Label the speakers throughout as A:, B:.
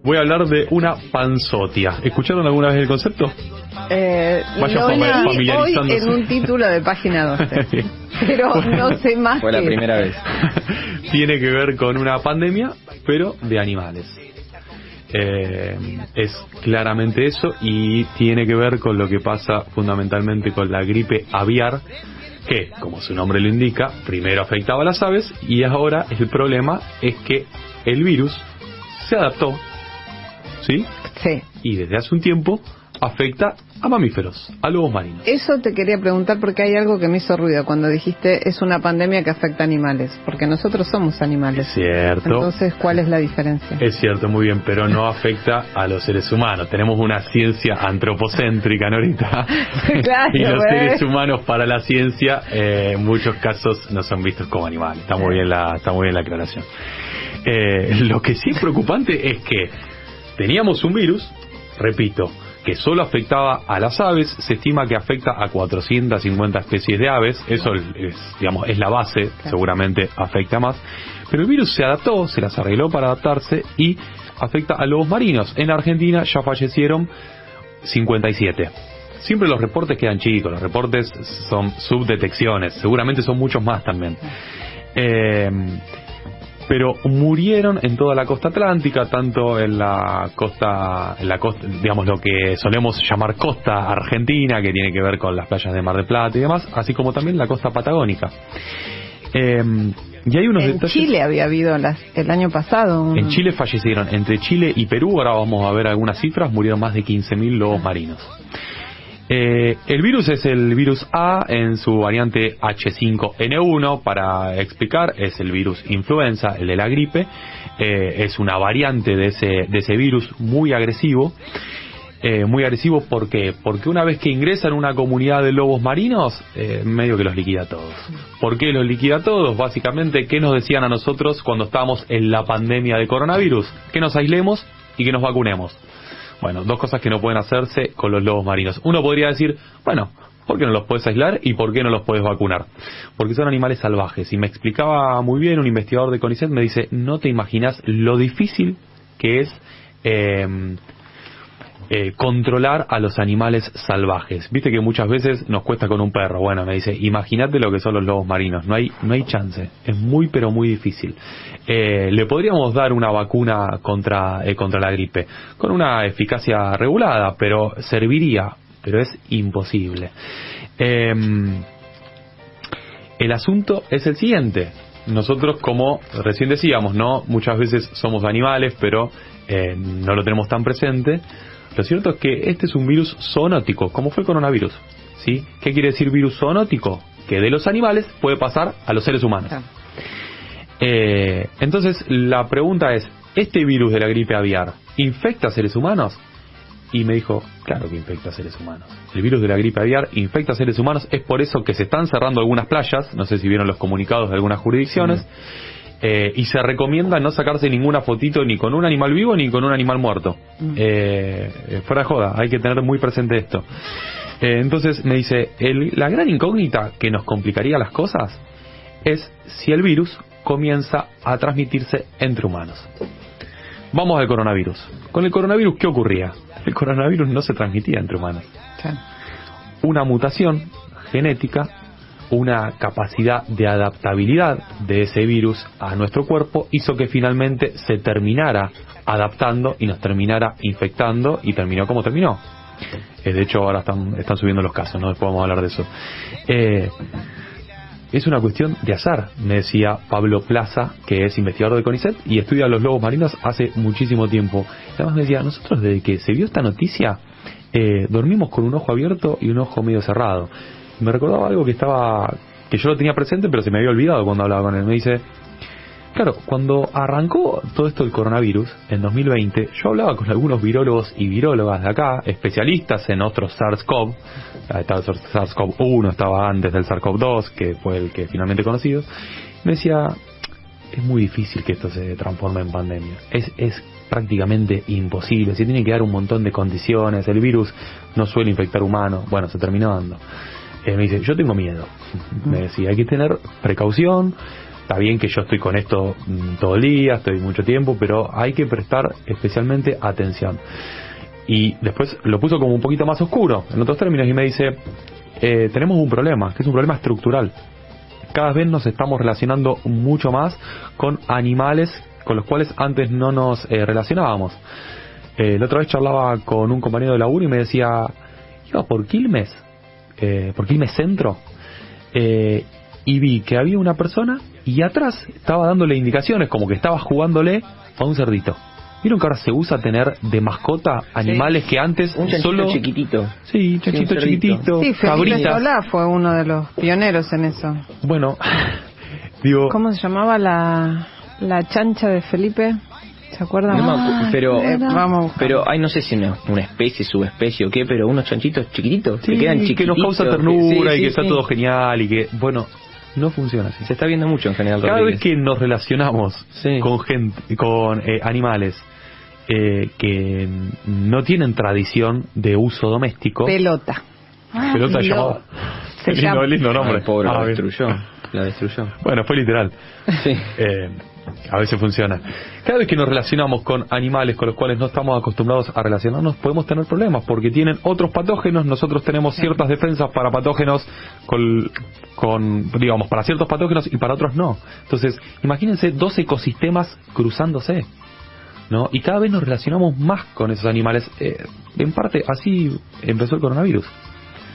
A: Voy a hablar de una panzotia. ¿Escucharon alguna vez el concepto?
B: Lo leí hoy en un título de página 12. Pero no sé más.
C: Fue la primera vez.
A: Tiene que ver con una pandemia, pero de animales. Es claramente eso, y tiene que ver con lo que pasa fundamentalmente con la gripe aviar, que, como su nombre lo indica, primero afectaba a las aves y ahora el problema es que el virus se adaptó, ¿sí?
B: Sí.
A: Y desde hace un tiempo afecta a mamíferos, a lobos marinos.
B: Eso te quería preguntar porque hay algo que me hizo ruido cuando dijiste es una pandemia que afecta a animales, porque nosotros somos animales.
A: Es cierto.
B: Entonces, ¿cuál es la diferencia?
A: Es cierto, muy bien, pero no afecta a los seres humanos. Tenemos una ciencia antropocéntrica, Norita.
B: Claro,
A: y los seres humanos para la ciencia, en muchos casos, no son vistos como animales. Está muy bien la aclaración. Lo que sí es preocupante es que teníamos un virus, repito, que solo afectaba a las aves. Se estima que afecta a 450 especies de aves. Eso es la base, claro. Seguramente afecta más. Pero el virus se adaptó, se las arregló para adaptarse y afecta a lobos marinos. En Argentina ya fallecieron 57. Siempre los reportes quedan chicos, los reportes son subdetecciones, seguramente son muchos más también. Pero murieron en toda la costa atlántica, tanto en la costa, digamos, lo que solemos llamar costa argentina, que tiene que ver con las playas de Mar del Plata y demás, así como también la costa patagónica. Y hay unos
B: en
A: detalles.
B: Chile había habido el año pasado.
A: En Chile fallecieron, entre Chile y Perú, ahora vamos a ver algunas cifras, murieron más de 15.000 lobos marinos. El virus es el virus A en su variante H5N1, para explicar, es el virus influenza, el de la gripe. Es una variante de ese virus muy agresivo. ¿Por qué? Porque una vez que ingresa en una comunidad de lobos marinos, medio que los liquida a todos. ¿Por qué los liquida a todos? Básicamente, ¿qué nos decían a nosotros cuando estábamos en la pandemia de coronavirus? Que nos aislemos y que nos vacunemos. Bueno, dos cosas que no pueden hacerse con los lobos marinos. Uno podría decir, bueno, ¿por qué no los puedes aislar y por qué no los puedes vacunar? Porque son animales salvajes. Y me explicaba muy bien un investigador de CONICET, me dice, no te imaginas lo difícil que es controlar a los animales salvajes. Viste que muchas veces nos cuesta con un perro. Bueno, me dice, imagínate lo que son los lobos marinos. No hay chance. Es muy, pero muy difícil. Le podríamos dar una vacuna contra la gripe con una eficacia regulada, pero serviría, pero es imposible. El asunto es el siguiente. Nosotros, como recién decíamos, no, muchas veces somos animales, pero no lo tenemos tan presente. Lo cierto es que este es un virus zoonótico, como fue el coronavirus, ¿sí? ¿Qué quiere decir virus zoonótico? Que de los animales puede pasar a los seres humanos. Entonces, la pregunta es, ¿este virus de la gripe aviar infecta a seres humanos? Y me dijo, claro que infecta a seres humanos. El virus de la gripe aviar infecta a seres humanos, es por eso que se están cerrando algunas playas, no sé si vieron los comunicados de algunas jurisdicciones, y se recomienda no sacarse ninguna fotito ni con un animal vivo ni con un animal muerto. Fuera de joda, hay que tener muy presente esto. Entonces me dice, la gran incógnita que nos complicaría las cosas es si el virus comienza a transmitirse entre humanos. Vamos al coronavirus. Con el coronavirus, ¿qué ocurría? El coronavirus no se transmitía entre humanos. Una mutación genética, una capacidad de adaptabilidad de ese virus a nuestro cuerpo hizo que finalmente se terminara adaptando y nos terminara infectando, y terminó como terminó. De hecho, ahora están subiendo los casos, ¿no? Después vamos a hablar de eso. Es una cuestión de azar, me decía Pablo Plaza, que es investigador de CONICET y estudia los lobos marinos hace muchísimo tiempo. Además me decía, nosotros desde que se vio esta noticia, dormimos con un ojo abierto y un ojo medio cerrado. Me recordaba algo que yo lo tenía presente, pero se me había olvidado cuando hablaba con él. Me dice, claro, cuando arrancó todo esto del coronavirus, en 2020, yo hablaba con algunos virólogos y virólogas de acá, especialistas en otros SARS-CoV. Estaba el SARS-CoV-1, estaba antes del SARS-CoV-2, que fue el que finalmente conocido. Me decía, es muy difícil que esto se transforme en pandemia. Es prácticamente imposible. Se tiene que dar un montón de condiciones. El virus no suele infectar humanos. Bueno, se terminó dando. Me dice, yo tengo miedo. Me decía, hay que tener precaución, está bien que yo estoy con esto todo el día, estoy mucho tiempo, pero hay que prestar especialmente atención. Y después lo puso como un poquito más oscuro, en otros términos, y me dice, tenemos un problema, que es un problema estructural. Cada vez nos estamos relacionando mucho más con animales con los cuales antes no nos relacionábamos. La otra vez charlaba con un compañero de laburo y me decía, iba por Quilmes Centro, y vi que había una persona y atrás estaba dándole indicaciones, como que estaba jugándole a un cerdito. ¿Vieron que ahora se usa tener de mascota animales que antes
C: un chanchito
A: solo...
C: chiquitito?
A: Sí, chanchito chiquitito,
B: Sí, Felipe
A: cabritas.
B: Solá fue uno de los pioneros en eso.
A: Bueno, digo...
B: ¿Cómo se llamaba la chancha de Felipe? ¿Se acuerdan?
C: No me acuerdo, pero
B: vamos a buscar.
C: pero hay, no sé si una especie, subespecie o qué, pero unos chanchitos chiquititos
A: Sí,
C: que quedan
A: que
C: chiquititos,
A: nos causa ternura
C: sí,
A: y que
C: sí,
A: está
C: sí.
A: todo genial y que, bueno, no funciona así.
C: Se está viendo mucho en general.
A: Cada
C: Rodríguez.
A: vez que nos relacionamos
C: Sí.
A: con gente, con animales que no tienen tradición de uso doméstico,
B: Pelota.
A: pelota llamada.
B: Se llama.
A: Lindo nombre.
C: Ay, pobre, la
A: bien.
C: destruyó. La destruyó.
A: Bueno, fue literal.
C: Sí.
A: A veces funciona. Cada vez que nos relacionamos con animales con los cuales no estamos acostumbrados a relacionarnos, podemos tener problemas porque tienen otros patógenos. Nosotros tenemos ciertas defensas para patógenos, digamos, para ciertos patógenos y para otros no. Entonces, imagínense 2 ecosistemas cruzándose, ¿no? Y cada vez nos relacionamos más con esos animales. En parte, así empezó el coronavirus.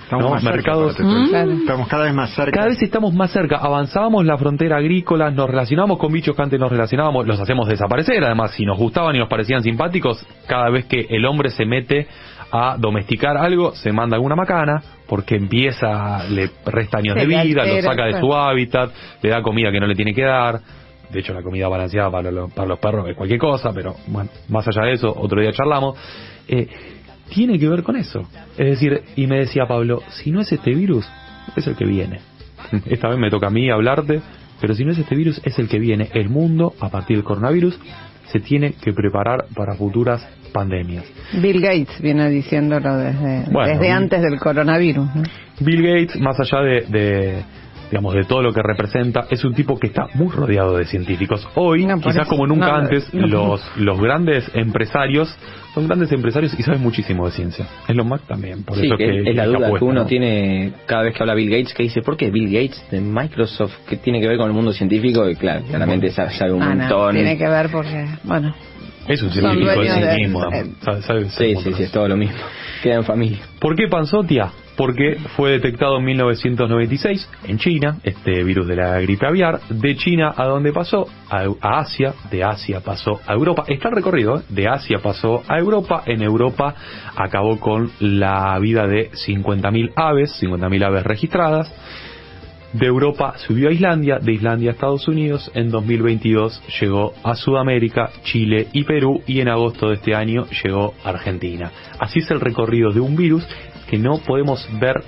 D: Estamos
A: ¿no?
D: más
A: Mercados...
D: cerca,
B: Claro.
D: estamos cada vez más cerca.
A: Cada vez estamos más cerca, avanzamos la frontera agrícola, nos relacionamos con bichos que antes nos relacionábamos, los hacemos desaparecer. Además, si nos gustaban y nos parecían simpáticos, cada vez que el hombre se mete a domesticar algo, se manda alguna macana, porque le resta años de
B: Se le
A: vida, lo
B: altera,
A: saca de
B: claro.
A: su hábitat, le da comida que no le tiene que dar. De hecho, la comida balanceada para los perros es cualquier cosa, pero bueno, más allá de eso, otro día charlamos. Tiene que ver con eso. Es decir, y me decía Pablo, si no es este virus, es el que viene. Esta vez me toca a mí hablarte, pero si no es este virus, es el que viene. El mundo, a partir del coronavirus, se tiene que preparar para futuras pandemias.
B: Bill Gates viene diciéndolo desde antes del coronavirus, ¿no?
A: Bill Gates, más allá digamos, de todo lo que representa, es un tipo que está muy rodeado de científicos. Hoy,
B: No, por
A: quizás
B: eso.
A: como nunca
B: No,
A: antes,
B: no.
A: los grandes empresarios son grandes empresarios y saben muchísimo de ciencia. Elon Musk también, por
C: Sí,
A: eso
C: que es la duda
A: apuesta,
C: que uno
A: ¿no?
C: tiene cada vez que habla Bill Gates, que dice, ¿por qué Bill Gates de Microsoft, que tiene que ver con el mundo científico? Y claro, claramente sabe un
B: No,
C: montón.
B: tiene que ver porque, bueno,
A: Es un
B: Son
A: científico en
B: dueños
A: sí
B: de-
A: mismo. Sabe
C: Sí,
A: un montón.
C: es todo lo mismo. Queda en familia.
A: ¿Por qué Panzotia? Porque fue detectado en 1996 en China, este virus de la gripe aviar. De China, ¿a dónde pasó? A Asia. De Asia pasó a Europa. Está el recorrido, ¿eh? De Asia pasó a Europa. En Europa acabó con la vida de 50.000 aves registradas. De Europa subió a Islandia, de Islandia a Estados Unidos. En 2022 llegó a Sudamérica, Chile y Perú, y en agosto de este año llegó a Argentina. Así es el recorrido de un virus que no podemos ver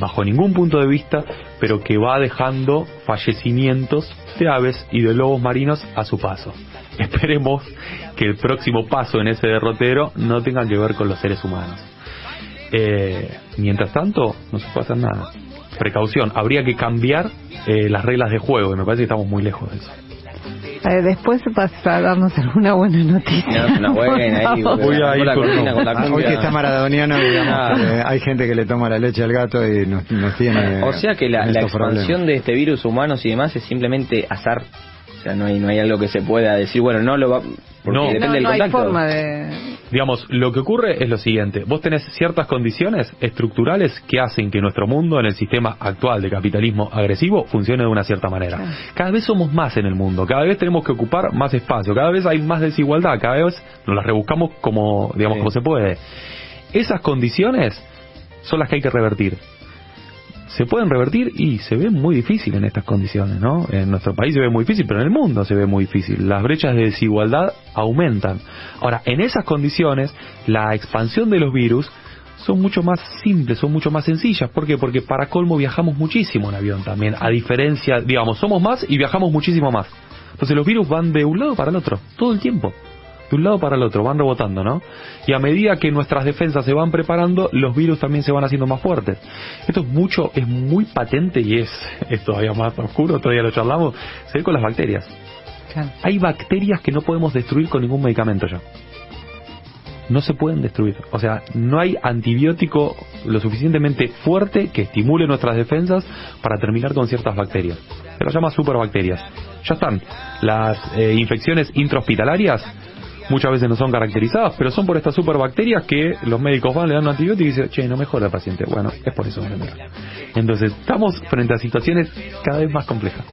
A: bajo ningún punto de vista, pero que va dejando fallecimientos de aves y de lobos marinos a su paso. Esperemos que el próximo paso en ese derrotero no tenga que ver con los seres humanos. Mientras tanto, no se puede hacer nada. Precaución, habría que cambiar las reglas de juego, y me parece que estamos muy lejos de eso.
B: después vas a darnos alguna buena noticia.
C: Una buena ahí.
B: Por favor.
A: Voy a ir
C: la
A: con
C: cortina con la
D: Hoy
C: cumbia.
D: que está maradoniano, digamos, hay gente que le toma la leche al gato y nos tiene.
C: O sea que la
D: en estos
C: expansión
D: problemas.
C: de este virus humanos y demás es simplemente azar. O sea, no hay algo que se pueda decir, bueno, no lo va... Porque
A: No.
C: depende del
B: no hay
C: contacto.
B: forma de...
A: Digamos, lo que ocurre es lo siguiente: vos tenés ciertas condiciones estructurales que hacen que nuestro mundo, en el sistema actual de capitalismo agresivo, funcione de una cierta manera.
B: Claro.
A: Cada vez somos más en el mundo, cada vez tenemos que ocupar más espacio, cada vez hay más desigualdad, cada vez nos las rebuscamos como, digamos,
C: Sí.
A: como se puede. Esas condiciones son las que hay que revertir. Se pueden revertir y se ve muy difícil en estas condiciones, ¿no? En nuestro país se ve muy difícil, pero en el mundo se ve muy difícil. Las brechas de desigualdad aumentan. Ahora, en esas condiciones, la expansión de los virus son mucho más simples, son mucho más sencillas. ¿Por qué? Porque para colmo viajamos muchísimo en avión también. A diferencia, digamos, somos más y viajamos muchísimo más. Entonces los virus van de un lado para el otro, todo el tiempo. De un lado para el otro, van rebotando, ¿no? Y a medida que nuestras defensas se van preparando, los virus también se van haciendo más fuertes. Esto es muy patente y es todavía más oscuro, todavía lo charlamos, se ve con las bacterias.
B: Claro.
A: Hay bacterias que no podemos destruir con ningún medicamento ya. No se pueden destruir. O sea, no hay antibiótico lo suficientemente fuerte que estimule nuestras defensas para terminar con ciertas bacterias. Se las llama superbacterias. Ya están. Las infecciones intrahospitalarias muchas veces no son caracterizadas, pero son por estas superbacterias que los médicos van, le dan un antibiótico y dicen, che, no mejora el paciente. Bueno, es por eso. Entonces, estamos frente a situaciones cada vez más complejas.